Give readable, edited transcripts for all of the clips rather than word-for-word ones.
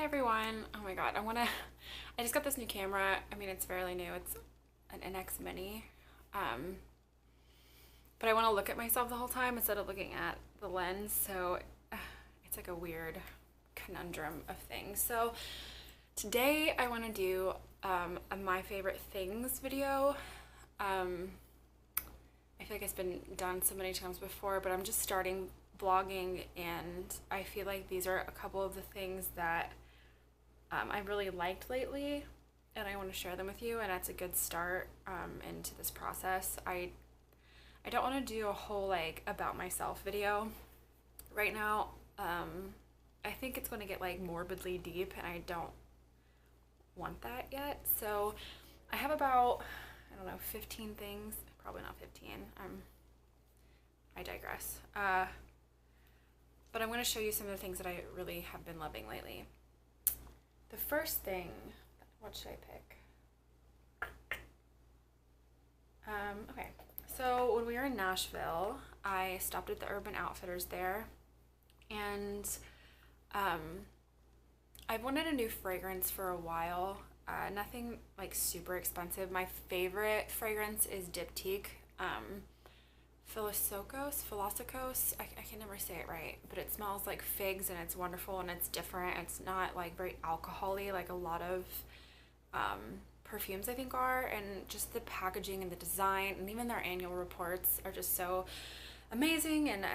everyone. Oh my god, I just got this new camera. I mean, it's fairly new. It's an NX Mini. But I want to look at myself the whole time instead of looking at the lens, so it's like a weird conundrum of things. So today I want to do a my favorite things video. I feel like it's been done so many times before, but I'm just starting vlogging, and I feel like these are a couple of the things that I really liked lately, and I want to share them with you, and that's a good start into this process. I don't want to do a whole like about myself video right now. I think it's going to get like morbidly deep, and I don't want that yet. So I have about, I don't know, 15 things. Probably not 15. I digress. But I'm going to show you some of the things that I really have been loving lately. The first thing, what should I pick? Okay, so when we were in Nashville, I stopped at the Urban Outfitters there, and I've wanted a new fragrance for a while. Nothing like super expensive. My favorite fragrance is Diptyque. Philosophos, I can never say it right, but it smells like figs, and it's wonderful, and it's different. It's not like very alcohol-y like a lot of perfumes I think are, and just the packaging and the design and even their annual reports are just so amazing, and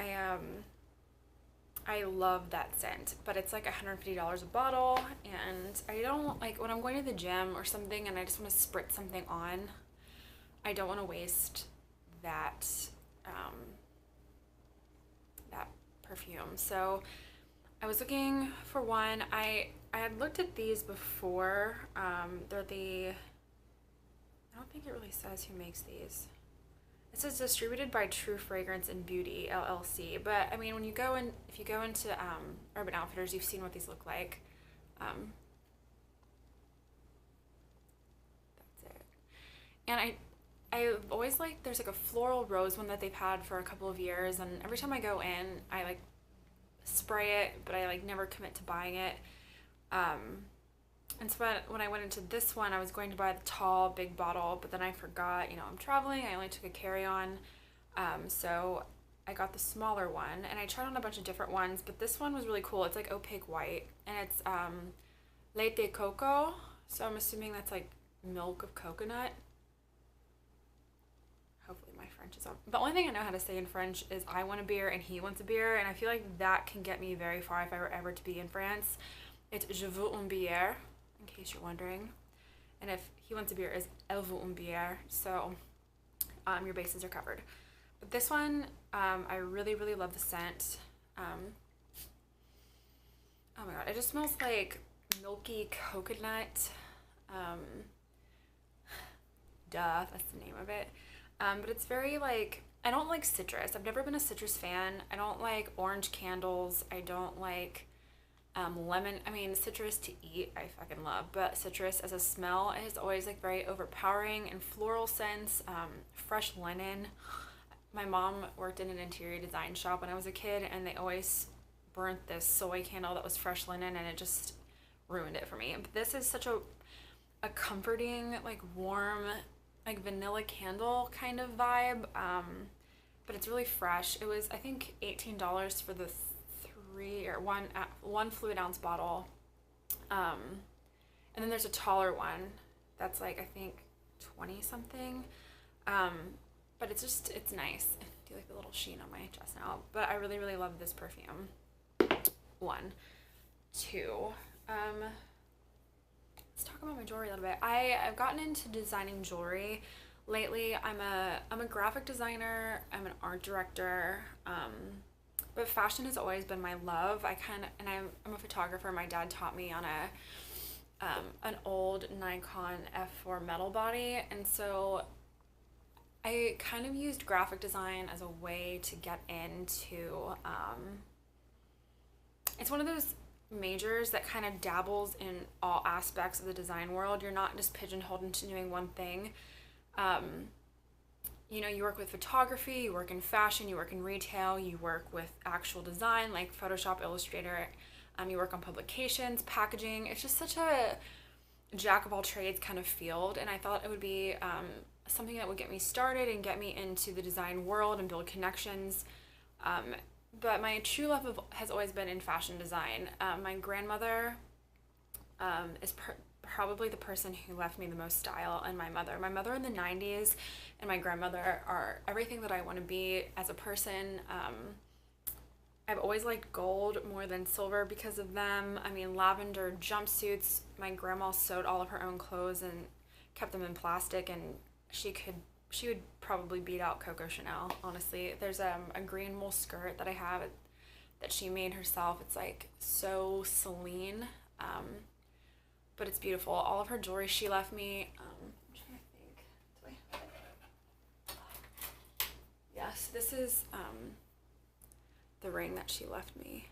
I love that scent. But it's like $150 a bottle, and I don't like, when I'm going to the gym or something and I just want to spritz something on, I don't want to waste that that perfume. So I was looking for one. I had looked at these before. They're the, I don't think it really says who makes these. It says distributed by True Fragrance and Beauty LLC. But I mean, when you go in, if you go into Urban Outfitters, you've seen what these look like. That's it. And I always like, there's like a floral rose one that they've had for a couple of years, and every time I go in, I like spray it, but I like never commit to buying it. And so when I went into this one, I was going to buy the tall, big bottle, but then I forgot, you know, I'm traveling, I only took a carry-on, so I got the smaller one, and I tried on a bunch of different ones, but this one was really cool. It's like opaque white, and it's Lait de Coco, so I'm assuming that's like milk of coconut. Hopefully my French is up. The only thing I know how to say in French is I want a beer and he wants a beer, and I feel like that can get me very far if I were ever to be in France. It's je veux une bière, in case you're wondering. And if he wants a beer is elle veut une bière, so your bases are covered. But this one, I really, really love the scent. Oh my god, it just smells like milky coconut. Duh, that's the name of it. But it's very like, I don't like citrus. I've never been a citrus fan. I don't like orange candles. I don't like lemon. I mean, citrus to eat, I fucking love, but citrus as a smell is always like very overpowering. And floral scents, fresh linen. My mom worked in an interior design shop when I was a kid, and they always burnt this soy candle that was fresh linen, and it just ruined it for me. But this is such a comforting, like warm, like vanilla candle kind of vibe, but it's really fresh. It was, I think, $18 for the one fluid ounce bottle, and then there's a taller one that's like, I think, 20 something, but it's nice. I do like the little sheen on my chest now, but I really, really love this perfume. 1, 2, let's talk about my jewelry a little bit. I've gotten into designing jewelry lately. I'm a graphic designer, I'm an art director, but fashion has always been my love. I'm a photographer. My dad taught me on an old Nikon F4 metal body, and so I kind of used graphic design as a way to get into, it's one of those majors that kind of dabbles in all aspects of the design world. You're not just pigeonholed into doing one thing. You know, you work with photography, you work in fashion, you work in retail, you work with actual design like Photoshop, Illustrator, You work on publications, packaging. It's just such a jack of all trades kind of field, and I thought it would be something that would get me started and get me into the design world and build connections. But my true love has always been in fashion design. My grandmother is probably the person who left me the most style, and my mother. My mother in the 90s and my grandmother are everything that I want to be as a person. I've always liked gold more than silver because of them. I mean, lavender jumpsuits. My grandma sewed all of her own clothes and kept them in plastic, and she would probably beat out Coco Chanel, honestly. There's a green wool skirt that I have that she made herself. It's like so Celine, but it's beautiful. All of her jewelry she left me. I'm trying to think. Do I have it? Yes, this is the ring that she left me.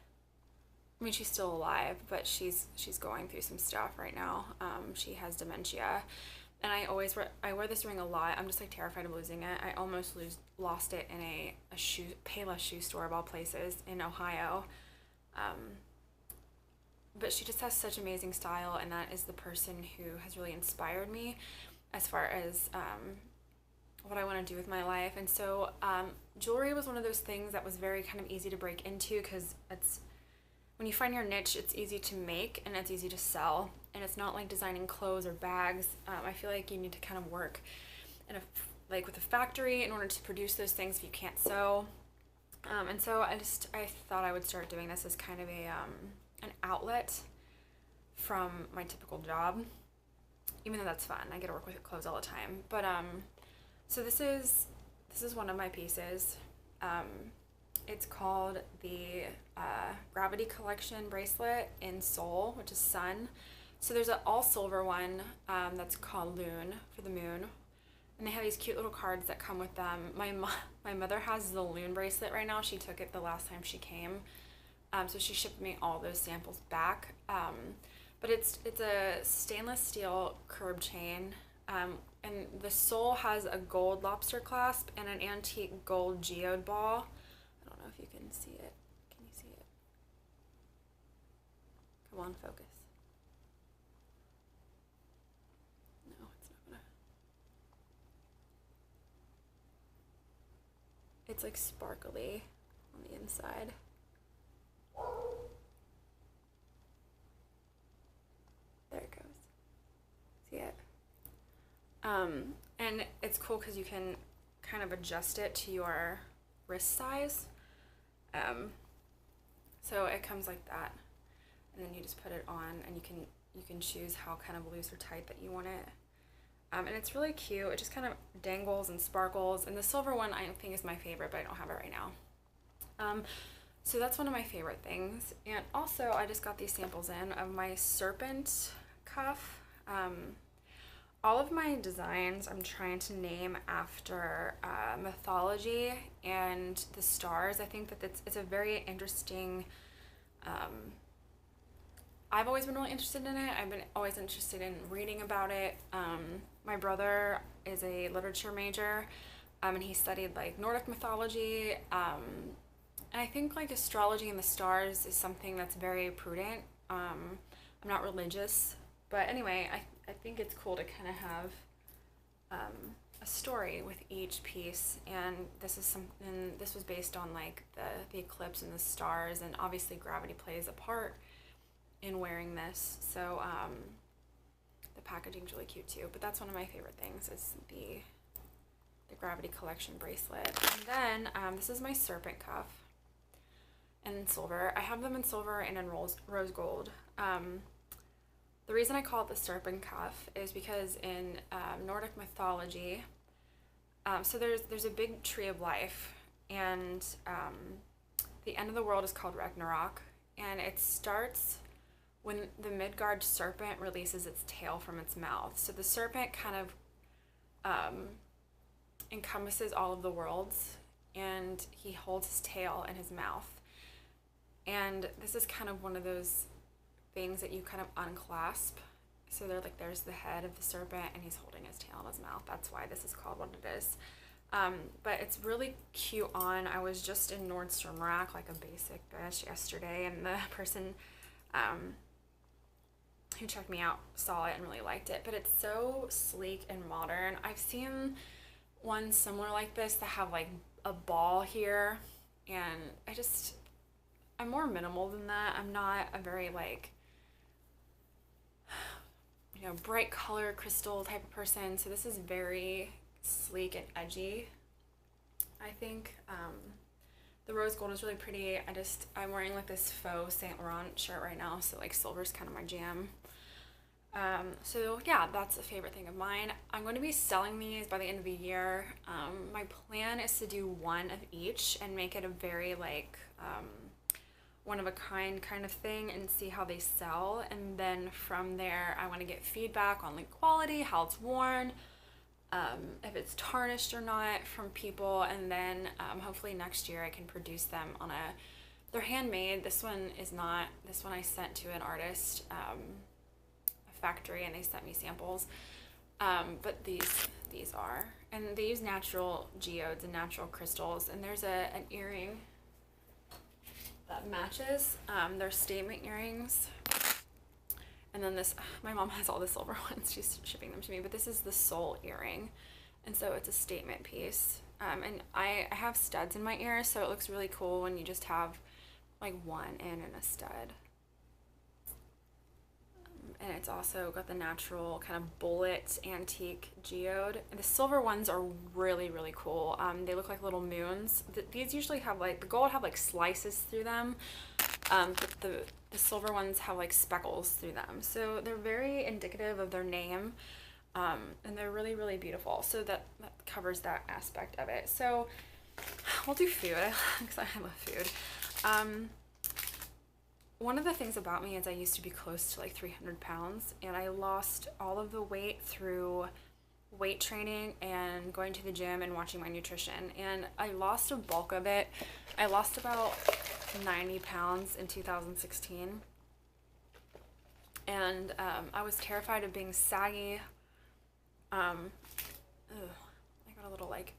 I mean, she's still alive, but she's going through some stuff right now. She has dementia, and I wear this ring a lot. I'm just like terrified of losing it. I almost lost it in a Payless shoe store of all places in Ohio. But she just has such amazing style, and that is the person who has really inspired me as far as what I want to do with my life. And so jewelry was one of those things that was very kind of easy to break into, because when you find your niche, it's easy to make and it's easy to sell, and it's not like designing clothes or bags. I feel like you need to kind of work like with a factory in order to produce those things if you can't sew. And so I thought I would start doing this as kind of an outlet from my typical job, even though that's fun. I get to work with clothes all the time. But so this is one of my pieces. It's called the Gravity Collection bracelet in Soul, which is sun. So there's an all silver one that's called Loon, for the moon. And they have these cute little cards that come with them. My mother has the Loon bracelet right now. She took it the last time she came. So she shipped me all those samples back. But it's a stainless steel curb chain. And the sole has a gold lobster clasp and an antique gold geode ball. I don't know if you can see it. Can you see it? Come on, focus. No, it's not gonna. It's like sparkly on the inside. There it goes. See it? And it's cool because you can kind of adjust it to your wrist size. So it comes like that, and then you just put it on, and you can choose how kind of loose or tight that you want it. And it's really cute. It just kind of dangles and sparkles. And the silver one I think is my favorite, but I don't have it right now. So that's one of my favorite things. And also I just got these samples in of my Serpent cuff. All of my designs I'm trying to name after mythology and the stars. I think that it's a very interesting, I've always been really interested in it. I've been always interested in reading about it. My brother is a literature major, and he studied like Nordic mythology. And I think like astrology and the stars is something that's very prudent. I'm not religious, but anyway, I think it's cool to kind of have a story with each piece, and this was based on like the eclipse and the stars, and obviously gravity plays a part in wearing this. So the packaging's really cute too, but that's one of my favorite things is the Gravity Collection bracelet. And then this is my Serpent cuff in silver. I have them in silver and in rose gold. The reason I call it the Serpent cuff is because in Nordic mythology, so there's a big tree of life, and the end of the world is called Ragnarok, and it starts when the Midgard serpent releases its tail from its mouth. So the serpent kind of encompasses all of the worlds, and he holds his tail in his mouth. And this is kind of one of those things that you kind of unclasp. So there's the head of the serpent, and he's holding his tail in his mouth. That's why this is called what it is. But it's really cute on. I was just in Nordstrom Rack, like a basic bitch, yesterday, and the person who checked me out saw it and really liked it, but it's so sleek and modern. I've seen ones similar like this that have like a ball here, and I'm more minimal than that. I'm not a very like, you know, bright color crystal type of person, so this is very sleek and edgy, I think. The rose gold is really pretty. I'm wearing like this faux Saint Laurent shirt right now, so like silver's kind of my jam. So yeah, that's a favorite thing of mine. I'm going to be selling these by the end of the year. My plan is to do one of each and make it a very like one of a kind of thing and see how they sell, and then from there I want to get feedback on like quality, how it's worn, if it's tarnished or not from people, and then hopefully next year I can produce them on they're handmade. This one is not. This one I sent to an artist, a factory, and they sent me samples. But these are, and they use natural geodes and natural crystals, and there's an earring that matches. They're statement earrings. And then this, my mom has all the silver ones, she's shipping them to me, but this is the soul earring, and so it's a statement piece. And I have studs in my ears, so it looks really cool when you just have like one in and a stud. And it's also got the natural kind of bullet antique geode. And the silver ones are really, really cool. They look like little moons. These usually have like, the gold have like slices through them, but the silver ones have like speckles through them. So they're very indicative of their name, and they're really, really beautiful. So that covers that aspect of it. So we'll do food, because I love food. One of the things about me is I used to be close to like 300 pounds, and I lost all of the weight through weight training and going to the gym and watching my nutrition, and I lost a bulk of it. I lost about 90 pounds in 2016, and I was terrified of being saggy. I got a little like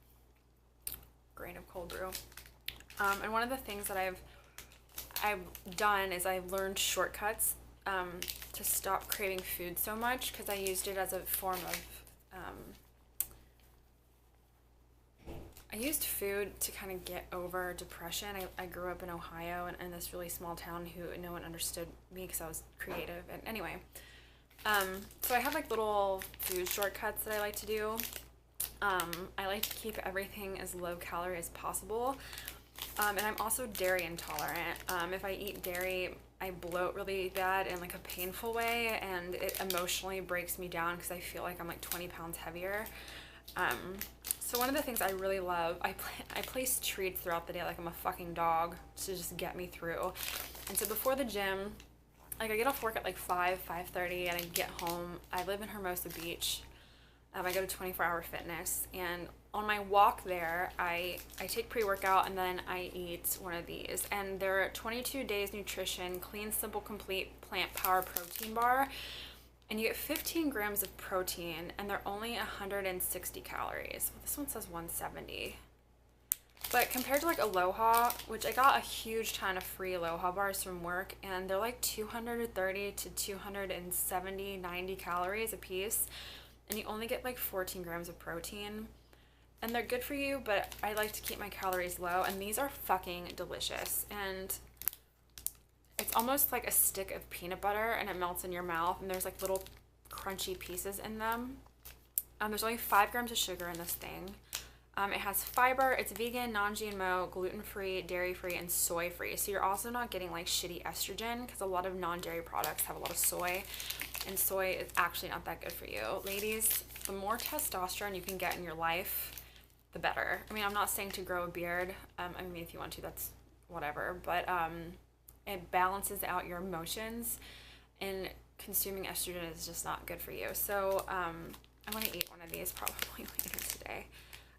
grain of cold brew, and one of the things that I've done is I've learned shortcuts to stop craving food so much, because I used it as a form of I used food to kind of get over depression. I grew up in Ohio, and in this really small town who no one understood me because I was creative. And anyway, so I have like little food shortcuts that I like to do. I like to keep everything as low calorie as possible. And I'm also dairy intolerant. If I eat dairy, I bloat really bad in like a painful way, and it emotionally breaks me down because I feel like I'm like 20 pounds heavier. So one of the things I really love, I place treats throughout the day like I'm a fucking dog to just get me through. And so before the gym, like I get off work at like 5:30, and I get home. I live in Hermosa Beach. I go to 24-hour fitness, and on my walk there, I take pre-workout, and then I eat one of these. And they're 22 Days Nutrition Clean, Simple, Complete Plant Power Protein Bar. And you get 15 grams of protein, and they're only 160 calories. Well, this one says 170. But compared to like Aloha, which I got a huge ton of free Aloha bars from work, and they're like 230 to 270, 90 calories a piece. And you only get like 14 grams of protein. And they're good for you, but I like to keep my calories low. And these are fucking delicious. And it's almost like a stick of peanut butter, and it melts in your mouth. And there's like little crunchy pieces in them. There's only 5 grams of sugar in this thing. It has fiber. It's vegan, non-GMO, gluten-free, dairy-free, and soy-free. So you're also not getting like shitty estrogen, because a lot of non-dairy products have a lot of soy. And soy is actually not that good for you. Ladies, the more testosterone you can get in your life, the better. I mean, I'm not saying to grow a beard. I mean, if you want to, that's whatever. But it balances out your emotions, and consuming estrogen is just not good for you. So I'm going to eat one of these probably later today.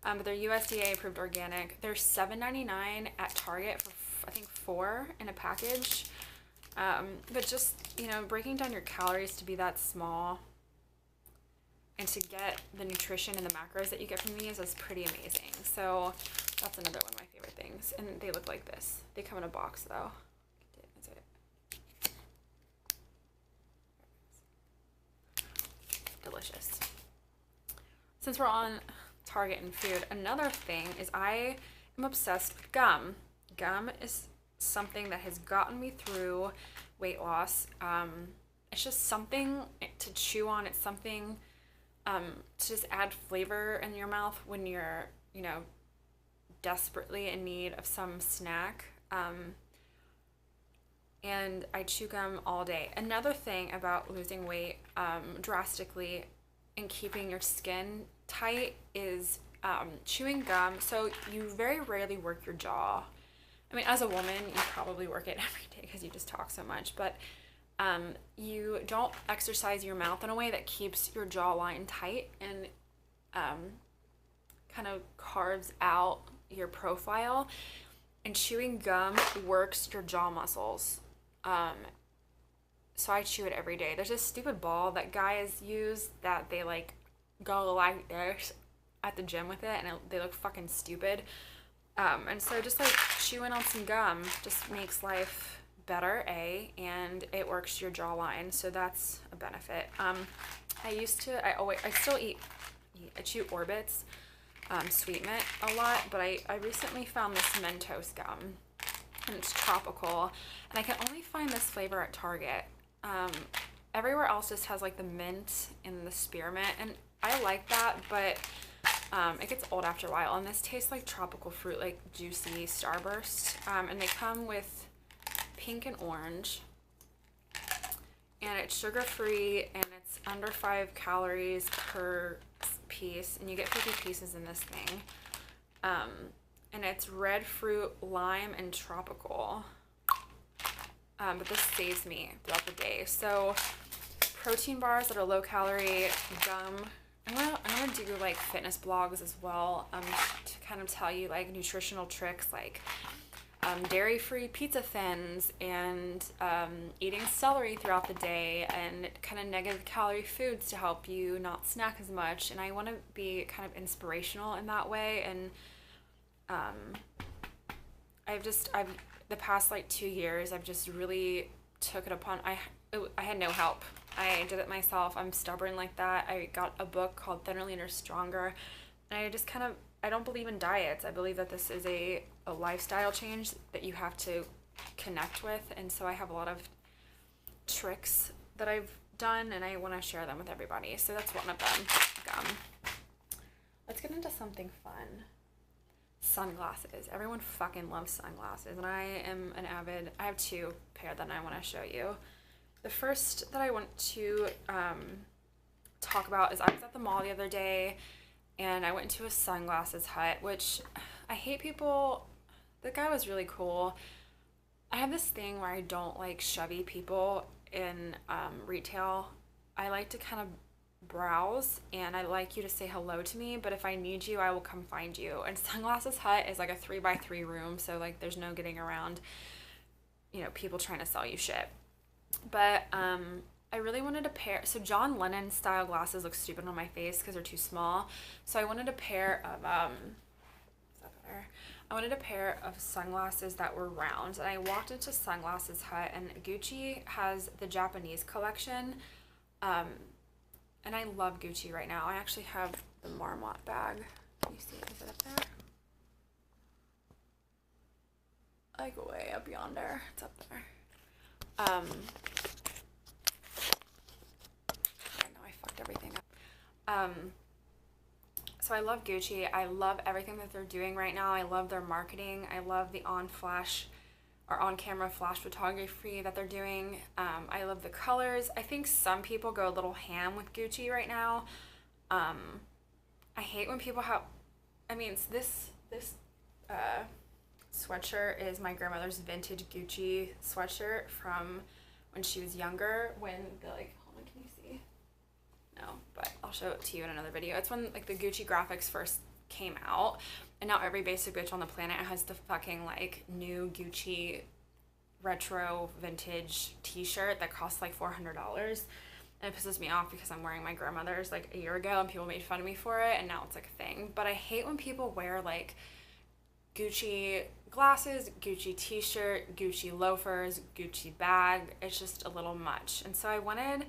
But they're USDA approved organic. They're $7.99 at Target for, I think, 4 in a package. But just, you know, breaking down your calories to be that small and to get the nutrition and the macros that you get from these is pretty amazing. So that's another one of my favorite things. And they look like this. They come in a box though. Is it? delicious. Since we're on Target and food, another thing is I am obsessed with gum. Gum is something that has gotten me through weight loss. It's just something to chew on. It's something to just add flavor in your mouth when you're, you know, desperately in need of some snack. And I chew gum all day. Another thing about losing weight drastically and keeping your skin tight is chewing gum. So you very rarely work your jaw. I mean, as a woman, you probably work it every day because you just talk so much, but you don't exercise your mouth in a way that keeps your jawline tight and kind of carves out your profile. And chewing gum works your jaw muscles. So I chew it every day. There's this stupid ball that guys use that they like go like this at the gym with it, and they look fucking stupid. And so just like chewing on some gum just makes life better, and it works your jawline, so that's a benefit. I still chew Orbits, Sweet Mint a lot, but I recently found this Mentos gum, and it's tropical, and I can only find this flavor at Target. Everywhere else just has like the mint and the spearmint, and I like that, but it gets old after a while, and this tastes like tropical fruit, like juicy Starburst. And they come with pink and orange, and it's sugar-free, and it's under 5 calories per piece, and you get 50 pieces in this thing. And it's red fruit, lime, and tropical. But this saves me throughout the day. So protein bars that are low calorie, gum. I'm gonna do like fitness blogs as well, to kind of tell you like nutritional tricks, like dairy-free pizza thins, and eating celery throughout the day, and kind of negative calorie foods to help you not snack as much. And I want to be kind of inspirational in that way. And the past like 2 years, I've just really took it upon. I had no help. I did it myself. I'm stubborn like that. I got a book called Thinner, Leaner, Stronger, and I just kind of, I don't believe in diets. I believe that this is a lifestyle change that you have to connect with, and so I have a lot of tricks that I've done, and I want to share them with everybody. So that's one of them. Gum. Let's get into something fun. Sunglasses. Everyone fucking loves sunglasses, and I have 2 pair that I want to show you. The first that I want to talk about is I was at the mall the other day, and I went to a sunglasses hut, which I hate people. The guy was really cool. I have this thing where I don't like shovey people in retail. I like to kind of browse, and I like you to say hello to me, but if I need you, I will come find you. And Sunglasses Hut is like a 3x3 room, so like there's no getting around, you know, people trying to sell you shit. But I really wanted a pair. So John Lennon style glasses look stupid on my face because they're too small. So I wanted a pair of is that better? I wanted a pair of sunglasses that were round, and I walked into Sunglasses Hut, and Gucci has the Japanese collection. And I love Gucci right now. I actually have the Marmot bag. Can you see it? Is it up there? Like way up yonder. It's up there. I know I fucked everything up. So I love Gucci. I love everything that they're doing right now. I love their marketing. I love the on-camera flash photography that they're doing. I love the colors. I think some people go a little ham with Gucci right now. I hate when people have, I mean, this sweatshirt is my grandmother's vintage Gucci sweatshirt from when she was younger, when the, like, hold on, can you see? No, but I'll show it to you in another video. It's when like the Gucci graphics first came out, and now every basic bitch on the planet has the fucking like new Gucci retro vintage t-shirt that costs like $400, and it pisses me off because I'm wearing my grandmother's like a year ago, and people made fun of me for it, and now it's like a thing. But I hate when people wear like Gucci glasses, Gucci t-shirt, Gucci loafers, Gucci bag. It's just a little much. And so I wanted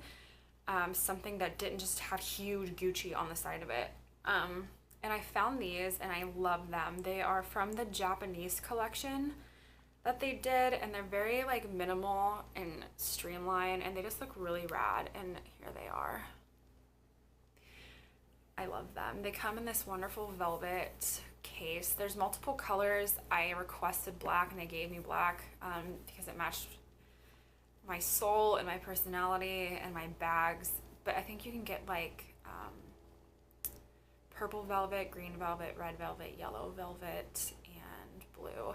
something that didn't just have huge Gucci on the side of it. And I found these and I love them. They are from the Japanese collection that they did, and they're very like minimal and streamlined, and they just look really rad. And here they are. I love them. They come in this wonderful velvet case. There's multiple colors. I requested black and they gave me black because it matched my soul and my personality and my bags. But I think you can get like purple velvet, green velvet, red velvet, yellow velvet, and blue.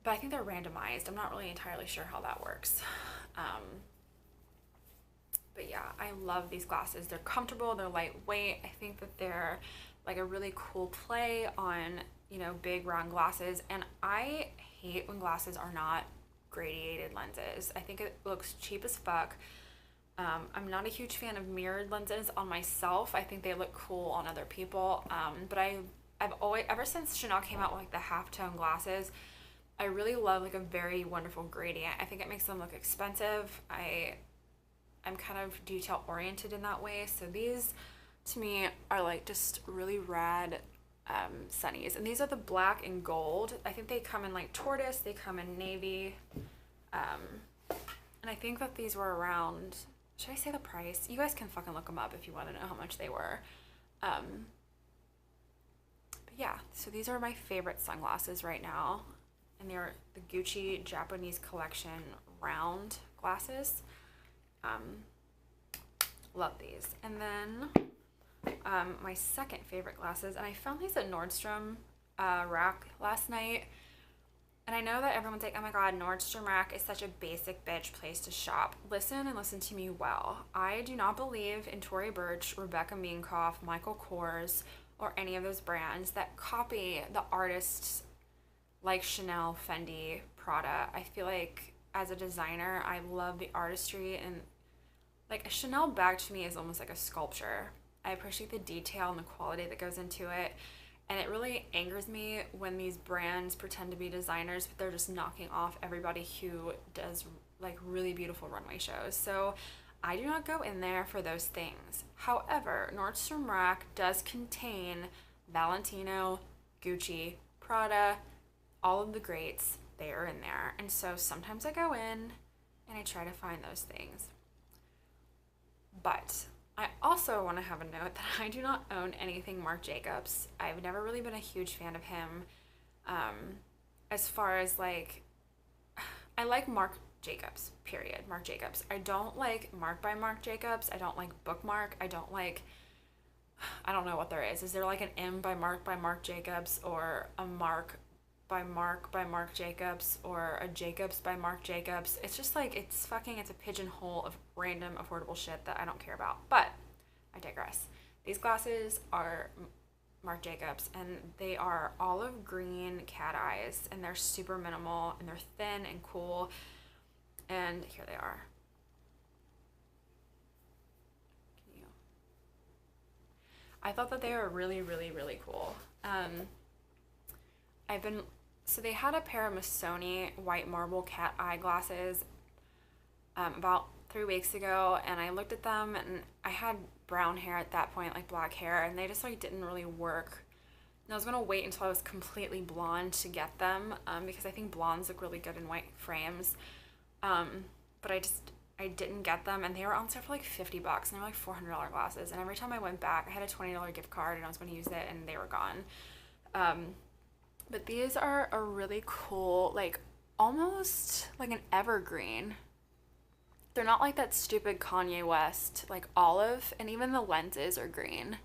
But I think they're randomized. I'm not really entirely sure how that works. But yeah, I love these glasses. They're comfortable, they're lightweight. I think that they're like a really cool play on, you know, big round glasses. And I hate when glasses are not gradiated lenses. I think it looks cheap as fuck. I'm not a huge fan of mirrored lenses on myself. I think they look cool on other people. But I've always, ever since Chanel came out with like the halftone glasses, I really love like a very wonderful gradient. I think it makes them look expensive. I'm kind of detail oriented in that way. So these to me are like just really rad sunnies. And these are the black and gold. I think they come in like tortoise, they come in navy. And I think that these were around, should I say the price? You guys can fucking look them up if you want to know how much they were. But yeah, so these are my favorite sunglasses right now. And they're the Gucci Japanese collection round glasses. Love these. And then my second favorite glasses, and I found these at Nordstrom Rack last night. And I know that everyone's like, oh my god, Nordstrom Rack is such a basic bitch place to shop. Listen and listen to me well. I do not believe in Tory Burch, Rebecca Minkoff, Michael Kors, or any of those brands that copy the artists like Chanel, Fendi, Prada. I feel like as a designer, I love the artistry, and like a Chanel bag to me is almost like a sculpture. I appreciate the detail and the quality that goes into it. And it really angers me when these brands pretend to be designers, but they're just knocking off everybody who does like really beautiful runway shows. So I do not go in there for those things. However, Nordstrom Rack does contain Valentino, Gucci, Prada, all of the greats. They are in there. And so sometimes I go in and I try to find those things. But I also want to have a note that I do not own anything Marc Jacobs. I've never really been a huge fan of him. As far as like, I like Marc Jacobs, period. Marc Jacobs. I don't like Marc by Marc Jacobs. I don't like Bookmark. I don't know what there is. Is there like an M by Marc Jacobs, or a Marc by Marc Jacobs, or a Jacobs by Marc Jacobs? It's just like, it's a pigeonhole of random affordable shit that I don't care about. But I digress. These glasses are Marc Jacobs, and they are olive green cat eyes, and they're super minimal, and they're thin and cool. And here they are. I thought that they were really, really, really cool. So they had a pair of Missoni white marble cat eye glasses about 3 weeks ago, and I looked at them, and I had brown hair at that point, like black hair, and they just like didn't really work. And I was gonna wait until I was completely blonde to get them, because I think blondes look really good in white frames. But I didn't get them, and they were on sale for like $50, and they were like $400 glasses. And every time I went back, I had a $20 gift card, and I was going to use it, and they were gone. But these are a really cool, like almost like an evergreen. They're not like that stupid Kanye West, like olive, and even the lenses are green,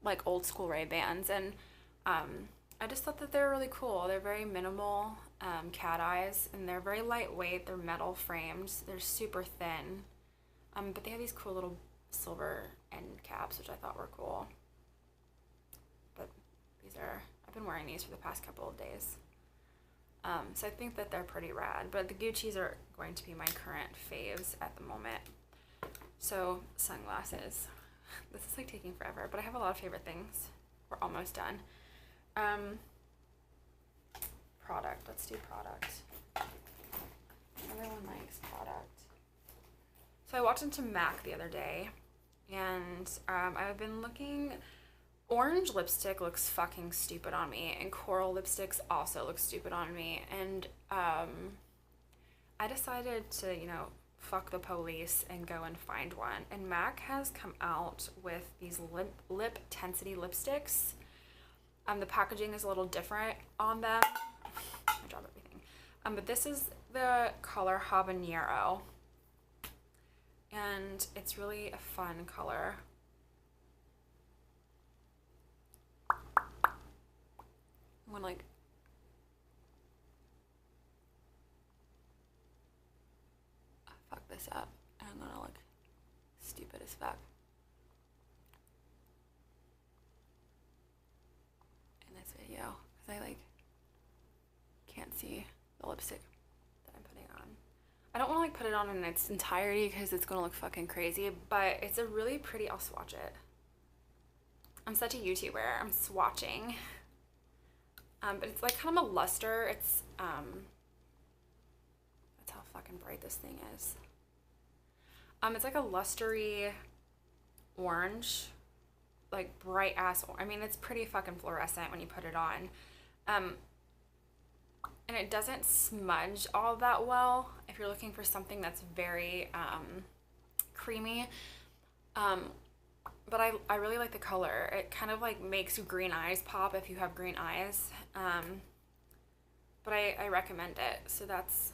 like old school Ray-Bans. And I just thought that they were really cool. They're very minimal cat eyes, and they're very lightweight. They're metal frames. They're super thin. But they have these cool little silver end caps, which I thought were cool. But I've been wearing these for the past couple of days. So I think that they're pretty rad, but the Gucci's are going to be my current faves at the moment. So sunglasses. This is like taking forever, but I have a lot of favorite things. We're almost done. Product. Let's do product. Everyone likes product. So I walked into MAC the other day, and I've been looking. Orange lipstick looks fucking stupid on me, and coral lipsticks also look stupid on me. And I decided to, you know, fuck the police and go and find one. And MAC has come out with these Liptensity lipsticks. The packaging is a little different on them. I dropped everything. But this is the color Habanero. And it's really a fun color. I'm gonna like fuck this up, and I'm gonna look stupid as fuck in this video because I like can't see the lipstick that I'm putting on. I don't want to like put it on in its entirety because it's gonna look fucking crazy, but it's a really pretty. I'll swatch it. I'm such a YouTuber. I'm swatching. But it's like kind of a luster. It's that's how fucking bright this thing is. It's like a lustery orange, like bright ass. I mean, it's pretty fucking fluorescent when you put it on. And it doesn't smudge all that well if you're looking for something that's very creamy. But I really like the color. It kind of like makes green eyes pop if you have green eyes. But I recommend it. So that's,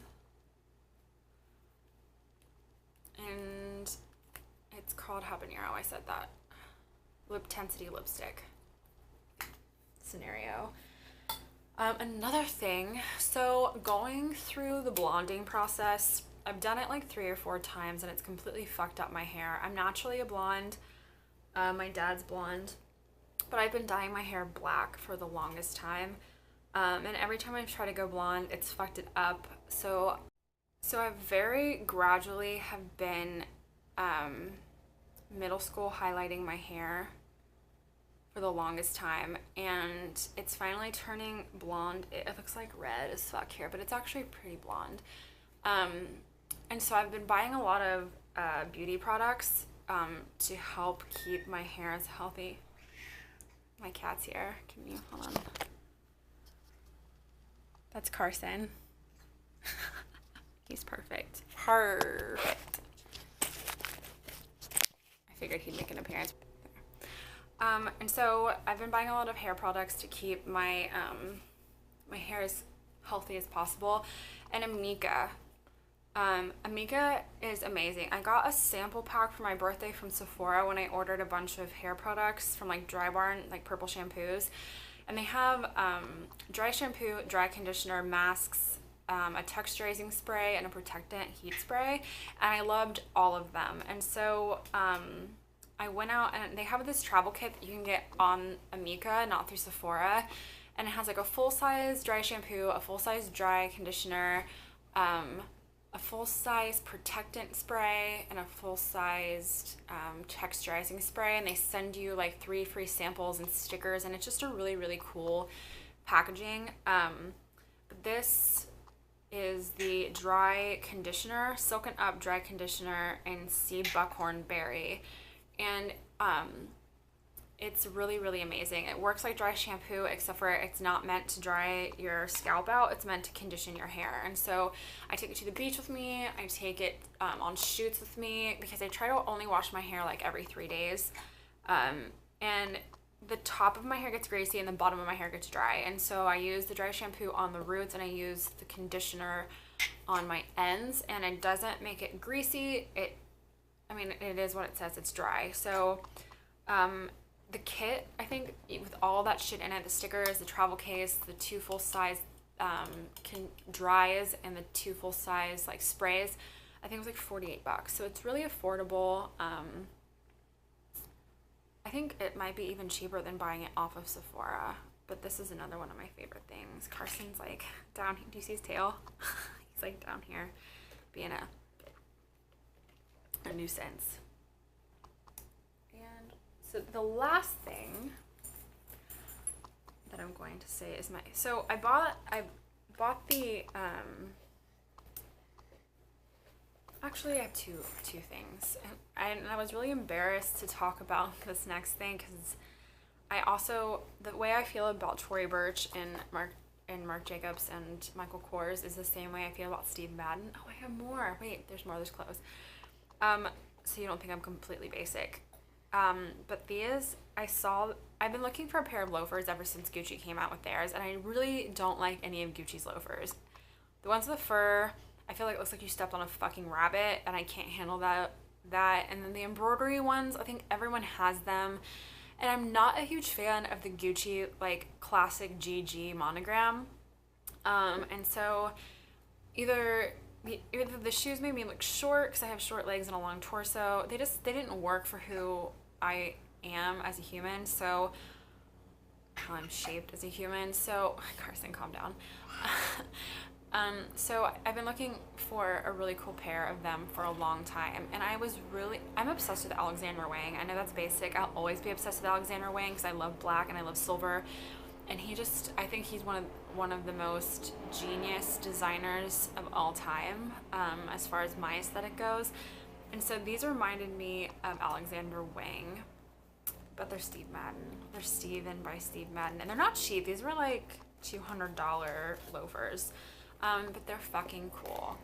and it's called Habanero. I said that. Liptensity lipstick scenario. Another thing, so going through the blonding process, I've done it like 3 or 4 times and it's completely fucked up my hair. I'm naturally a blonde. My dad's blonde, but I've been dyeing my hair black for the longest time, and every time I try to go blonde, it's fucked it up. So I very gradually have been middle school highlighting my hair for the longest time, and it's finally turning blonde. It looks like red as fuck here, but it's actually pretty blonde. And so I've been buying a lot of beauty products to help keep my hair as healthy. My cat's here. Can you hold on? That's Carson. He's perfect. Perfect. I figured he'd make an appearance. And so I've been buying a lot of hair products to keep my my hair as healthy as possible. And Amika. Amika is amazing. I got a sample pack for my birthday from Sephora when I ordered a bunch of hair products from like Dry Barn, like purple shampoos. And they have dry shampoo, dry conditioner, masks, a texturizing spray, and a protectant heat spray. And I loved all of them. And so I went out and they have this travel kit that you can get on Amika, not through Sephora. And it has like a full-size dry shampoo, a full-size dry conditioner, a full-size protectant spray, and a full-sized texturizing spray, and they send you like 3 free samples and stickers, and it's just a really, really cool packaging. This is the dry conditioner, Silken Up dry conditioner in Sea Buckhorn Berry, and it's really, really amazing. It works like dry shampoo, except for it's not meant to dry your scalp out. It's meant to condition your hair. And so I take it to the beach with me. I take it on shoots with me because I try to only wash my hair like every 3 days. And the top of my hair gets greasy and the bottom of my hair gets dry. And so I use the dry shampoo on the roots and I use the conditioner on my ends, and it doesn't make it greasy. It is what it says. It's dry. So, the kit, I think, with all that shit in it, the stickers, the travel case, the 2 full-size dries, and the 2 full-size like sprays, I think it was like $48. So it's really affordable. I think it might be even cheaper than buying it off of Sephora. But this is another one of my favorite things. Carson's like down. Do you see his tail? He's like down here, being a nuisance. So the last thing that I'm going to say is I bought the Actually, I have two things, and I was really embarrassed to talk about this next thing because I also the way I feel about Tory Burch and Marc Jacobs and Michael Kors is the same way I feel about Steve Madden. Oh, I have more. Wait, there's more. There's clothes. So you don't think I'm completely basic. But these I've been looking for a pair of loafers ever since Gucci came out with theirs, and I really don't like any of Gucci's loafers. The ones with the fur, I feel like it looks like you stepped on a fucking rabbit, and I can't handle that. And then the embroidery ones, I think everyone has them. And I'm not a huge fan of the Gucci, like, classic GG monogram. And so either the shoes made me look short because I have short legs and a long torso. They didn't work for who I am as a human. So how I'm shaped as a human. So Carson, calm down. So I've been looking for a really cool pair of them for a long time, and I'm obsessed with Alexander Wang. I know that's basic. I'll always be obsessed with Alexander Wang because I love black and I love silver, and I think he's one of the most genius designers of all time, as far as my aesthetic goes. And so these reminded me of Alexander Wang, but they're Steve Madden. They're Steven by Steve Madden, and they're not cheap. These were like $200 loafers. But they're fucking cool.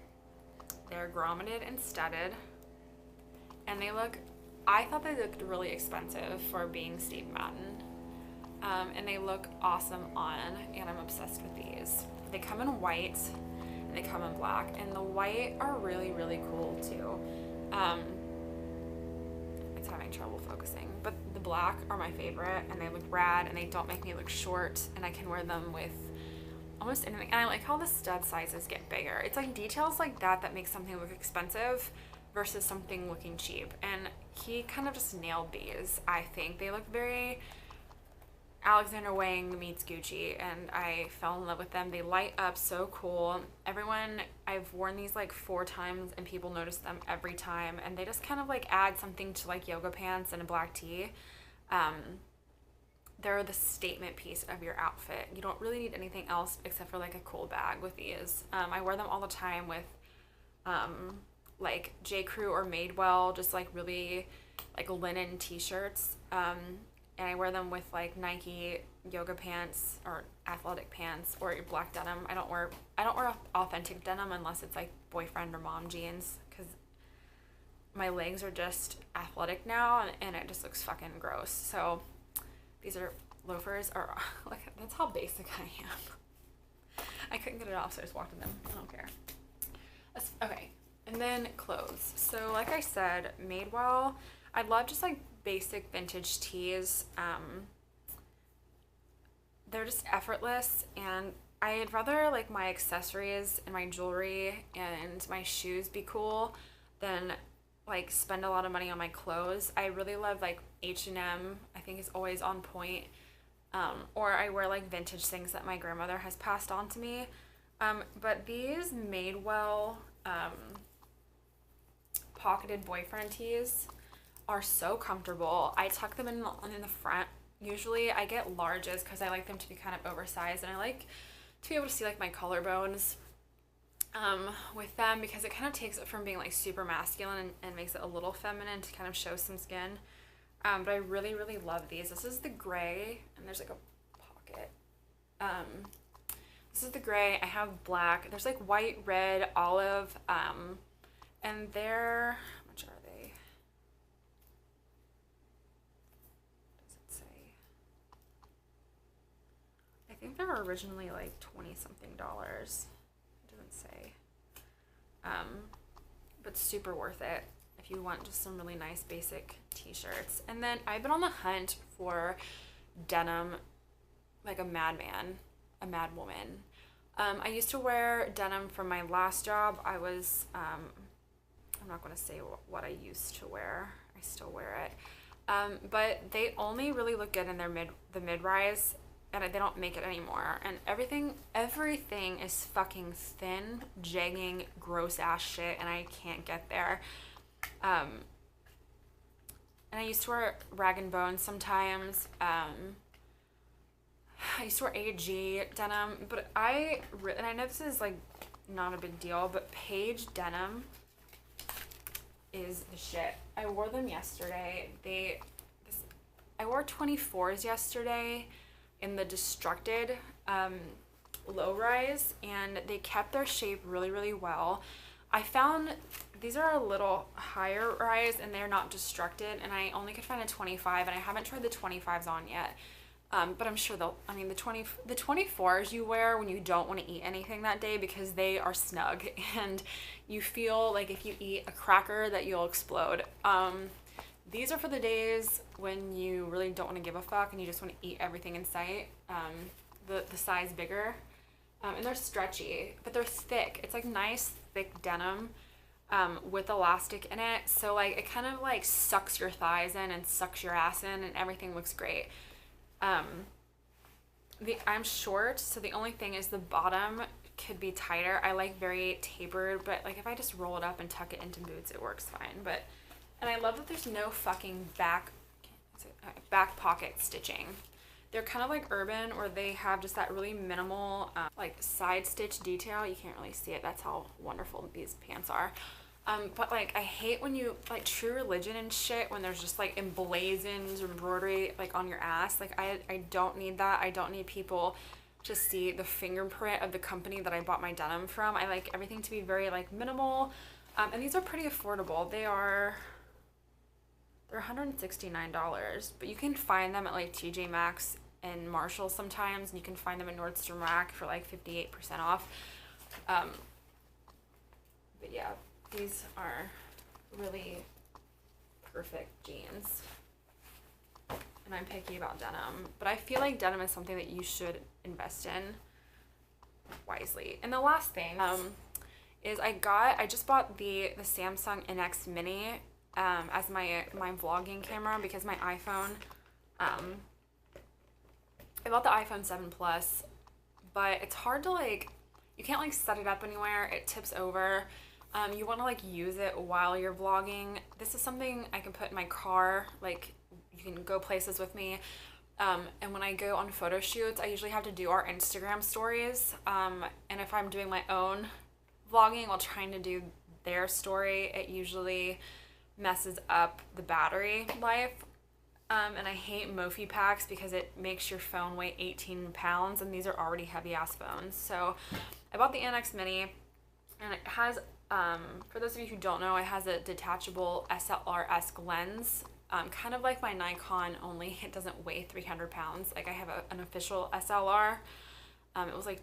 They're grommeted and studded, and I thought they looked really expensive for being Steve Madden. And they look awesome on, and I'm obsessed with these. They come in white, and they come in black, and the white are really, really cool too. It's having trouble focusing, but the black are my favorite, and they look rad, and they don't make me look short, and I can wear them with almost anything. And I like how the stud sizes get bigger. It's like details like that make something look expensive versus something looking cheap. And he kind of just nailed these. I think they look very Alexander Wang meets Gucci, and I fell in love with them. They light up so cool. I've worn these like 4 times, and people notice them every time, and they just kind of like add something to like yoga pants and a black tee. They're the statement piece of your outfit. You don't really need anything else except for like a cool bag with these. I wear them all the time with like J. Crew or Madewell, just like really like linen t-shirts. And I wear them with like Nike yoga pants or athletic pants or black denim. I don't wear authentic denim unless it's like boyfriend or mom jeans, because my legs are just athletic now, and it just looks fucking gross. So these loafers are like, that's how basic I am. I couldn't get it off, so I just walked in them. I don't care. Okay, and then clothes. So like I said, Madewell, I love just like basic vintage tees. They're just effortless, and I'd rather like my accessories and my jewelry and my shoes be cool than like spend a lot of money on my clothes. I really love like H&M. I think is always on point. Or I wear like vintage things that my grandmother has passed on to me. But these Madewell pocketed boyfriend tees are so comfortable. I tuck them in the front. Usually I get larges because I like them to be kind of oversized, and I like to be able to see like my collarbones with them, because it kind of takes it from being like super masculine and makes it a little feminine to kind of show some skin. But I really, really love these. This is the gray, and there's like a pocket. This is the gray. I have black. There's like white, red, olive, and they're, how much are they? What does it say? I think they were originally like $20-something. It doesn't say. But super worth it if you want just some really nice basic t-shirts. And then I've been on the hunt for denim, like a madman, a madwoman. I used to wear denim from my last job. I was, I'm not going to say what I used to wear. I still wear it. But they only really look good in the mid-rise, and they don't make it anymore. And everything is fucking thin, jegging, gross ass shit, and I can't get there. And I used to wear Rag and Bone sometimes. I used to wear AG denim, but and I know this is like not a big deal, but Paige denim is the shit. I wore them yesterday. I wore 24s yesterday in the Destructed low rise, and they kept their shape really, really well. I found these are a little higher rise and they're not Destructed, and I only could find a 25, and I haven't tried the 25s on yet. But I'm sure they'll, I mean, the 24s you wear when you don't want to eat anything that day because they are snug and you feel like if you eat a cracker that you'll explode. These are for the days when you really don't want to give a fuck and you just want to eat everything in sight. The size bigger. And they're stretchy, but they're thick. It's like nice, thick denim with elastic in it. So like it kind of like sucks your thighs in and sucks your ass in and everything looks great. I'm short, so the only thing is the bottom could be tighter. I like very tapered, but like if I just roll it up and tuck it into boots, it works fine. But, and I love that there's no fucking back pocket stitching. They're kind of like Urban, or they have just that really minimal like side stitch detail. You can't really see it. That's how wonderful these pants are. But like I hate when you like True Religion and shit when there's just like emblazoned embroidery like on your ass. Like I don't need that. I don't need people to see the fingerprint of the company that I bought my denim from. I like everything to be very like minimal. And these are pretty affordable. They're $169, but you can find them at like TJ Maxx and Marshalls sometimes, and you can find them in Nordstrom Rack for like 58% off. But yeah, these are really perfect jeans. And I'm picky about denim, but I feel like denim is something that you should invest in wisely. And the last thing is I just bought the Samsung NX Mini as my vlogging camera because my iPhone, I bought the iPhone 7 Plus, but it's hard to like, you can't like set it up anywhere. It tips over. You want to like use it while you're vlogging. This is something I can put in my car. Like you can go places with me. And when I go on photo shoots, I usually have to do our Instagram stories. And if I'm doing my own vlogging while trying to do their story, it usually messes up the battery life. And I hate Mophie packs because it makes your phone weigh 18 pounds, and these are already heavy ass phones. So I bought the NX Mini, and it has, for those of you who don't know, it has a detachable SLR-esque lens, kind of like my Nikon, only it doesn't weigh 300 pounds. Like I have an official SLR. It was like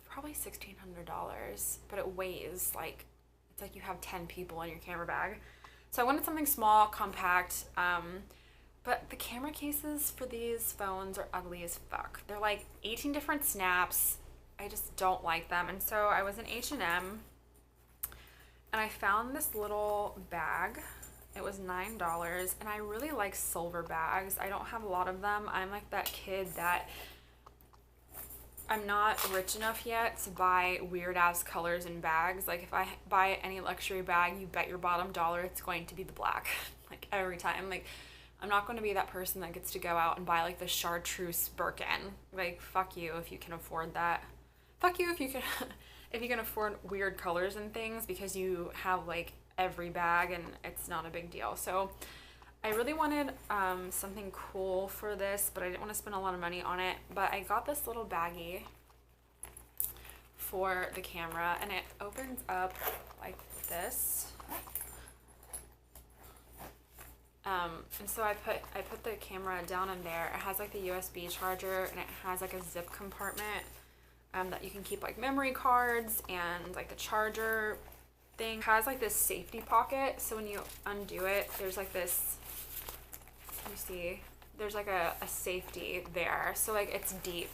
probably $1,600, but it weighs like, it's like you have 10 people in your camera bag. So I wanted something small, compact, but the camera cases for these phones are ugly as fuck. They're like 18 different snaps. I just don't like them. And so I was in H&M and I found this little bag. It was $9, and I really like silver bags. I don't have a lot of them. I'm like that kid that I'm not rich enough yet to buy weird ass colors in bags. Like if I buy any luxury bag, you bet your bottom dollar it's going to be the black. Like every time. Like I'm not going to be that person that gets to go out and buy like the chartreuse Birkin. Like fuck you if you can afford that. Fuck you if you can if you can afford weird colors and things because you have like every bag and it's not a big deal. So I really wanted something cool for this, but I didn't want to spend a lot of money on it. But I got this little baggie for the camera, and it opens up like this. And so I put the camera down in there. It has like the USB charger, and it has like a zip compartment that you can keep like memory cards and like the charger thing. It has like this safety pocket, so when you undo it, there's like this, you see, there's like a safety there. So like it's deep.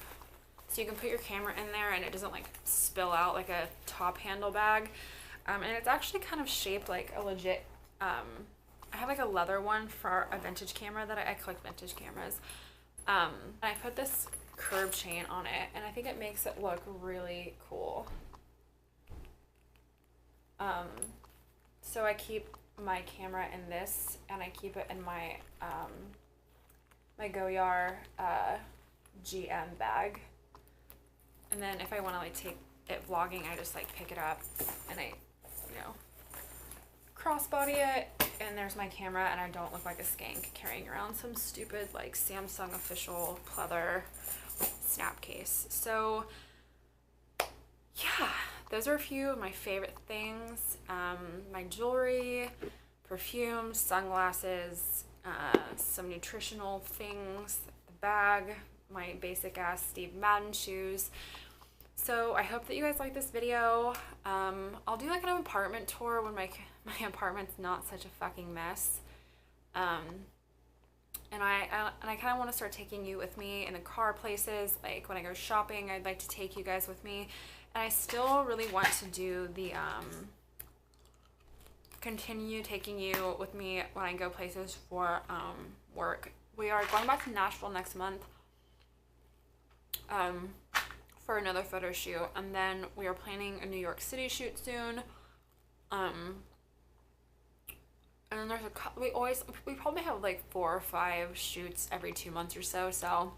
So you can put your camera in there and it doesn't like spill out like a top handle bag. And it's actually kind of shaped like a legit, I have like a leather one for a vintage camera that I collect vintage cameras. And I put this curb chain on it, and I think it makes it look really cool. So I keep my camera in this, and I keep it in my my Goyard GM bag. And then if I want to like take it vlogging, I just like pick it up and I, you know, crossbody it, and there's my camera, and I don't look like a skank carrying around some stupid like Samsung official pleather snap case. So yeah, those are a few of my favorite things. My jewelry, perfume, sunglasses, some nutritional things, the bag, my basic ass Steve Madden shoes. So I hope that you guys like this video. I'll do like an apartment tour when my apartment's not such a fucking mess. And I kind of want to start taking you with me in the car places. Like when I go shopping, I'd like to take you guys with me. And I still really want to do the, continue taking you with me when I go places for, work. We are going back to Nashville next month, for another photo shoot. And then we are planning a New York City shoot soon. And then there's we probably have like 4 or 5 shoots every 2 months or so. So,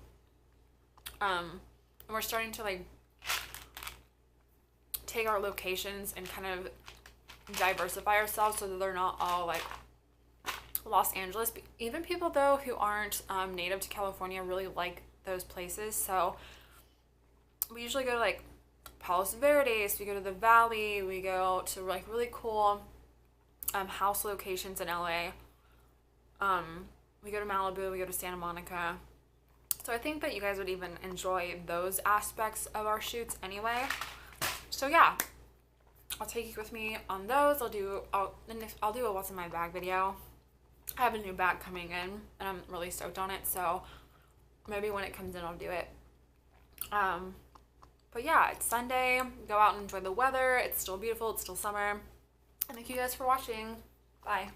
and we're starting to like take our locations and kind of diversify ourselves so that they're not all like Los Angeles. Even people though who aren't native to California really like those places. So we usually go to like Palos Verdes, we go to the Valley, we go to like really cool house locations in LA. We go to Malibu, we go to Santa Monica. So I think that you guys would even enjoy those aspects of our shoots anyway. So yeah, I'll take you with me on those. I'll do a what's in my bag video. I have a new bag coming in and I'm really stoked on it, so maybe when it comes in I'll do it. But yeah, it's Sunday. Go out and enjoy the weather. It's still beautiful. It's still summer. And thank you guys for watching. Bye.